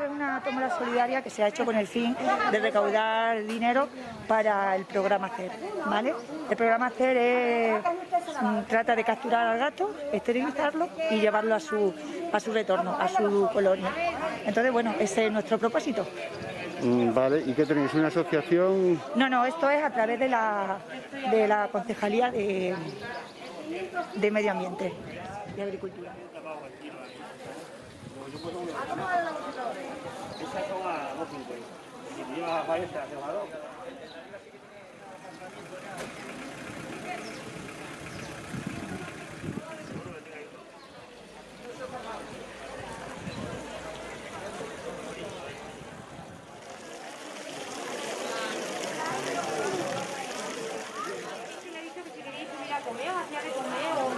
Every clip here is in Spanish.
esto es una tómbola solidaria que se ha hecho con el fin de recaudar dinero para el programa CER, ¿vale? El programa CER trata de capturar al gato, esterilizarlo y llevarlo a su retorno, a su colonia. Entonces, bueno, ese es nuestro propósito. Vale, ¿y qué tenéis? ¿Una asociación? No, esto es a través de la Concejalía de Medio Ambiente y Agricultura.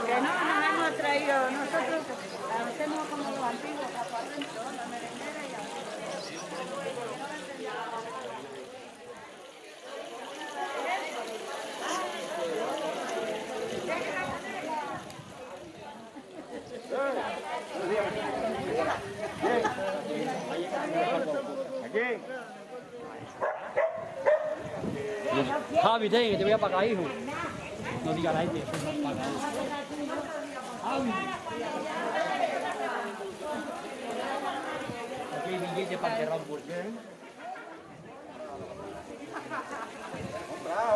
Que no hemos traído nosotros, hacemos como los antiguos, la merendera y Javi, ten, que te voy a pagar, hijo. No digas nada, eso no es pagar. Javi. Aquí hay billetes para enterrar un porqué.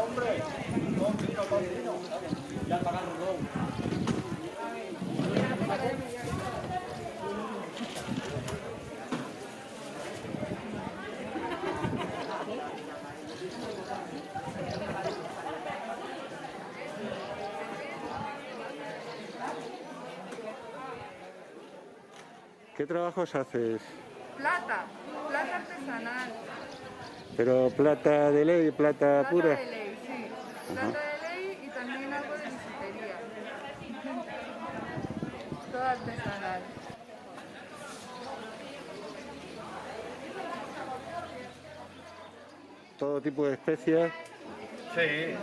¡Hombre! Ya pagaron luego. ¿Qué trabajos haces? Plata artesanal. ¿Pero plata de ley, plata pura? Plata de ley, sí. Plata de ley y también algo de bisutería. Todo artesanal. ¿Todo tipo de especias? Sí,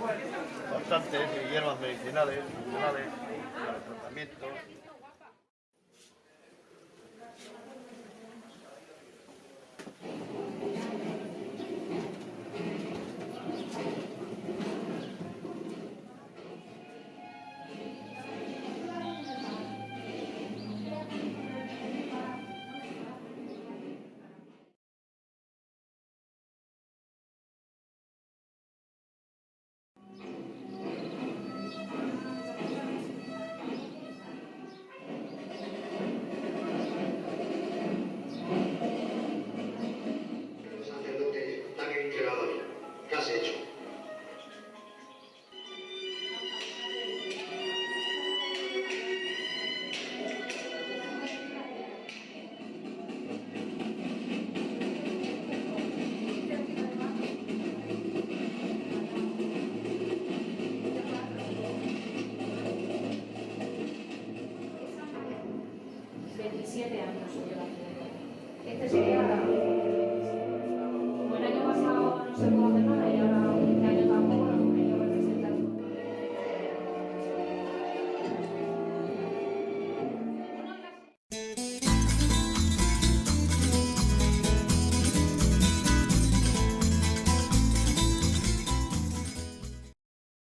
bastantes, hierbas medicinales, funcionales, para el tratamiento.